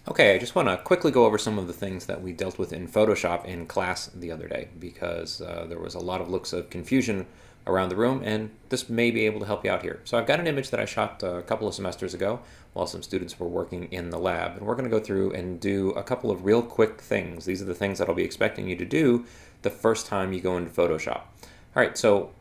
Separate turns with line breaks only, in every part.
Okay, I just want to quickly go over some of the things that we dealt with in Photoshop in class the other day because there was a lot of looks of confusion around the room, and this may be able to help you out here. So I've got an image that I shot a couple of semesters ago while some students were working in the lab, and we're going to go through and do a couple of real quick things. These are the things that I'll be expecting you to do the first time you go into Photoshop. All right, so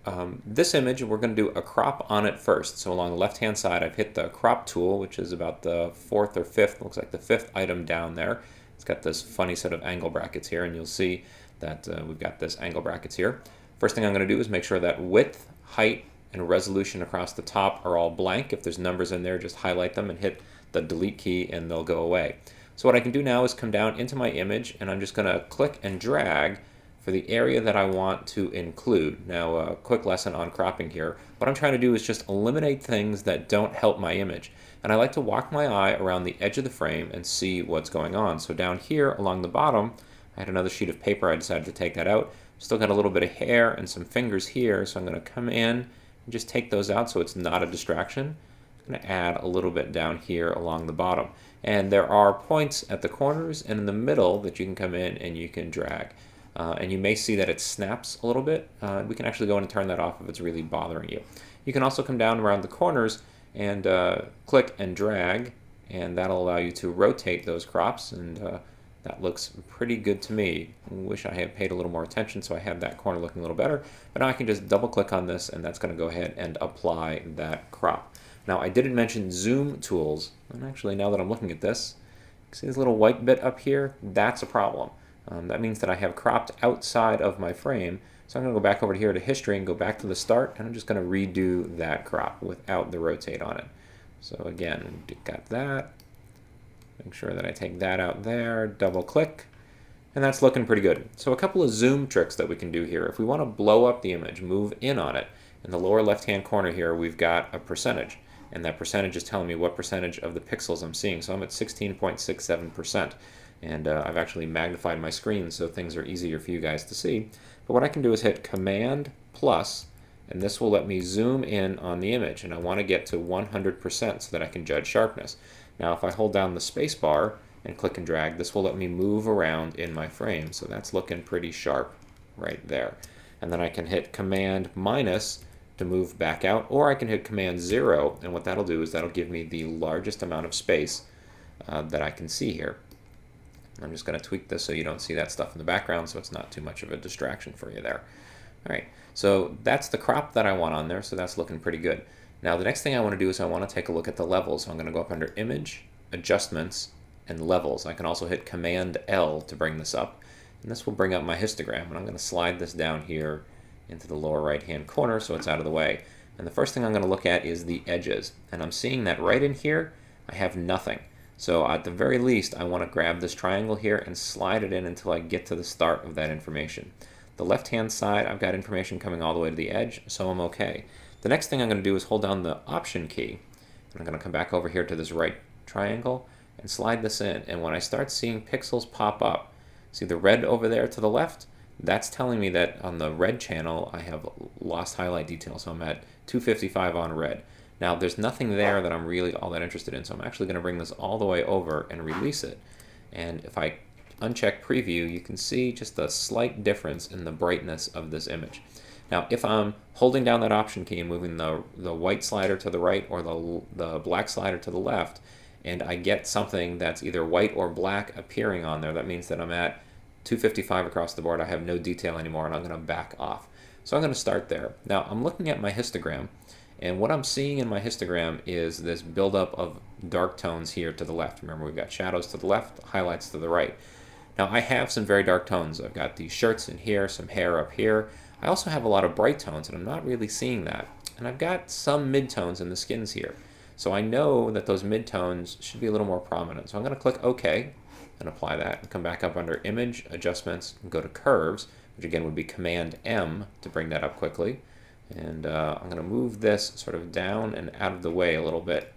this image, we're going to do a crop on it first. So along the left-hand side, I've hit the crop tool, which is about the fourth or fifth, looks like the fifth item down there. It's got this funny set of angle brackets here, and you'll see that we've got this angle brackets here. First thing I'm going to do is make sure that width, height, and resolution across the top are all blank. If there's numbers in there, just highlight them and hit the delete key, and they'll go away. So what I can do now is come down into my image, and I'm just going to click and drag for the area that I want to include. Now, a quick lesson on cropping here. What I'm trying to do is just eliminate things that don't help my image. And I like to walk my eye around the edge of the frame and see what's going on. So down here along the bottom, I had another sheet of paper. I decided to take that out. Still got a little bit of hair and some fingers here, so I'm going to come in and just take those out so it's not a distraction. I'm going to add a little bit down here along the bottom. And there are points at the corners and in the middle that you can come in and you can drag. And you may see that it snaps a little bit. We can actually go in and turn that off if it's really bothering you. You can also come down around the corners and click and drag, and that'll allow you to rotate those crops, and that looks pretty good to me. I wish I had paid a little more attention so I had that corner looking a little better, but now I can just double click on this and that's going to go ahead and apply that crop. Now, I didn't mention zoom tools, and actually now that I'm looking at this, see this little white bit up here? That's a problem. That means that I have cropped outside of my frame. So I'm going to go back over here to history and go back to the start, and I'm just going to redo that crop without the rotate on it. So again, got that. Make sure that I take that out there, double click, and that's looking pretty good. So a couple of zoom tricks that we can do here. If we want to blow up the image, move in on it, in the lower left-hand corner here, we've got a percentage. And that percentage is telling me what percentage of the pixels I'm seeing. So I'm at 16.67%. And I've actually magnified my screen so things are easier for you guys to see. But what I can do is hit Command plus, and this will let me zoom in on the image. And I want to get to 100% so that I can judge sharpness. Now if I hold down the space bar and click and drag, this will let me move around in my frame. So that's looking pretty sharp right there. And then I can hit Command minus to move back out, or I can hit Command 0, and what that'll do is that'll give me the largest amount of space that I can see here. I'm just going to tweak this so you don't see that stuff in the background, so it's not too much of a distraction for you there. All right, so that's the crop that I want on there, so that's looking pretty good. Now the next thing I want to do is I want to take a look at the levels. So I'm going to go up under Image, Adjustments, and Levels. I can also hit Command L to bring this up, and this will bring up my histogram, and I'm going to slide this down here into the lower right hand corner so it's out of the way. And the first thing I'm going to look at is the edges, and I'm seeing that right in here I have nothing. So at the very least, I want to grab this triangle here and slide it in until I get to the start of that information. The left-hand side, I've got information coming all the way to the edge, so I'm okay. The next thing I'm going to do is hold down the Option key, and I'm going to come back over here to this right triangle and slide this in. And when I start seeing pixels pop up, see the red over there to the left? That's telling me that on the red channel, I have lost highlight detail, so I'm at 255 on red. Now there's nothing there that I'm really all that interested in, so I'm actually going to bring this all the way over and release it. And if I uncheck preview, you can see just a slight difference in the brightness of this image. Now if I'm holding down that Option key and moving the white slider to the right or the black slider to the left, and I get something that's either white or black appearing on there, that means that I'm at 255 across the board. I have no detail anymore, and I'm going to back off. So I'm going to start there. Now I'm looking at my histogram, and what I'm seeing in my histogram is this buildup of dark tones here to the left. Remember, we've got shadows to the left, highlights to the right. Now, I have some very dark tones. I've got these shirts in here, some hair up here. I also have a lot of bright tones, and I'm not really seeing that. And I've got some midtones in the skins here. So I know that those midtones should be a little more prominent. So I'm going to click OK and apply that, and come back up under Image, Adjustments, and go to Curves, which again would be Command M to bring that up quickly. And I'm going to move this sort of down and out of the way a little bit.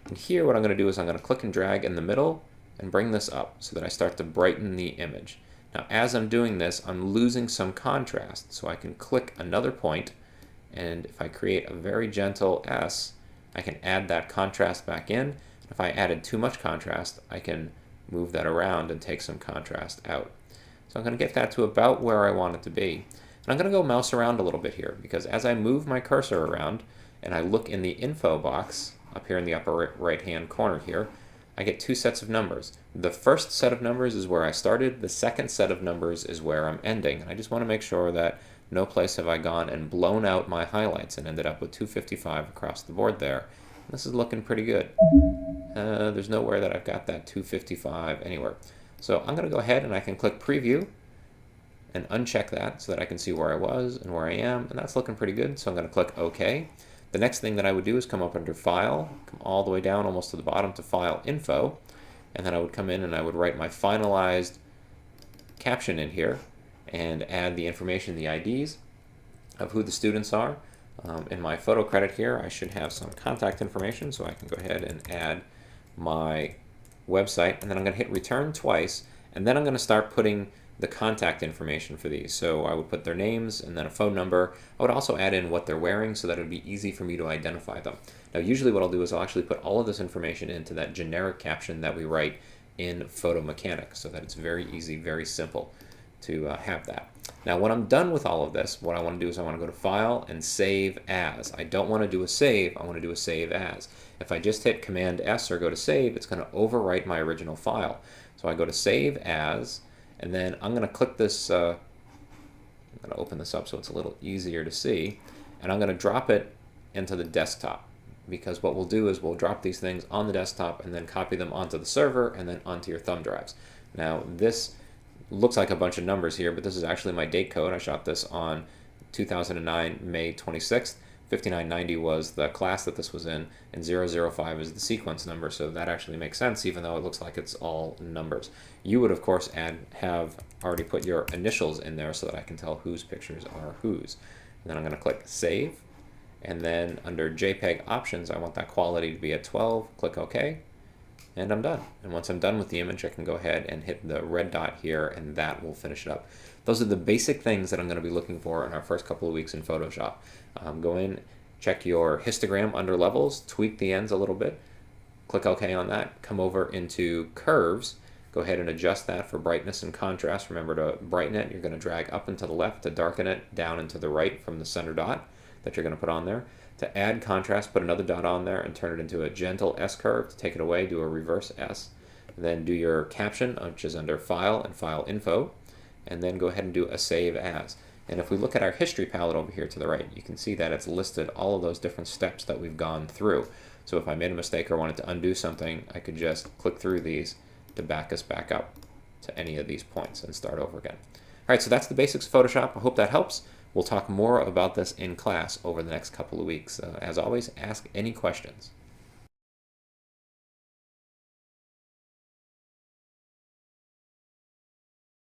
And here what I'm going to do is I'm going to click and drag in the middle and bring this up so that I start to brighten the image. Now as I'm doing this, I'm losing some contrast, so I can click another point, and if I create a very gentle S, I can add that contrast back in. If I added too much contrast, I can move that around and take some contrast out. So I'm going to get that to about where I want it to be. And I'm going to go mouse around a little bit here, because as I move my cursor around and I look in the info box up here in the upper right hand corner here, I get two sets of numbers. The first set of numbers is where I started, the second set of numbers is where I'm ending. And I just want to make sure that no place have I gone and blown out my highlights and ended up with 255 across the board there. This is looking pretty good. There's nowhere that I've got that 255 anywhere. So I'm going to go ahead and I can click preview and uncheck that so that I can see where I was and where I am, and that's looking pretty good. So I'm going to click OK. The next thing that I would do is come up under File, come all the way down almost to the bottom to File Info, and then I would come in and I would write my finalized caption in here and add the information, the IDs of who the students are. In my photo credit here, I should have some contact information, so I can go ahead and add my website, and then I'm going to hit return twice, and then I'm going to start putting the contact information for these. So I would put their names and then a phone number. I would also add in what they're wearing so that it would be easy for me to identify them. Now usually what I'll do is I'll actually put all of this information into that generic caption that we write in Photo Mechanics so that it's very easy, very simple to have that. Now when I'm done with all of this, what I want to do is I want to go to File and Save As. I don't want to do a save, I want to do a Save As. If I just hit Command S or go to Save, it's going to overwrite my original file. So I go to Save As, and then I'm going to click this, I'm going to open this up so it's a little easier to see, and I'm going to drop it into the desktop, because what we'll do is we'll drop these things on the desktop and then copy them onto the server and then onto your thumb drives. Now this looks like a bunch of numbers here, but this is actually my date code. I shot this on 2009, May 26th. 5990 was the class that this was in, and 005 is the sequence number, so that actually makes sense, even though it looks like it's all numbers. You would, of course, have already put your initials in there so that I can tell whose pictures are whose. And then I'm going to click Save, and then under JPEG Options, I want that quality to be at 12. Click OK, and I'm done. And once I'm done with the image, I can go ahead and hit the red dot here, and that will finish it up. Those are the basic things that I'm going to be looking for in our first couple of weeks in Photoshop. Go in, check your histogram under levels, tweak the ends a little bit, click OK on that, come over into curves, go ahead and adjust that for brightness and contrast. Remember to brighten it, you're going to drag up and to the left, to darken it down and to the right from the center dot that you're going to put on there. To add contrast, put another dot on there and turn it into a gentle S curve. To take it away, do a reverse S. Then do your caption, which is under File and File Info, and then go ahead and do a Save As. And if we look at our history palette over here to the right, you can see that it's listed all of those different steps that we've gone through. So if I made a mistake or wanted to undo something, I could just click through these to back us back up to any of these points and start over again. All right, so that's the basics of Photoshop. I hope that helps. We'll talk more about this in class over the next couple of weeks. As always, ask any questions.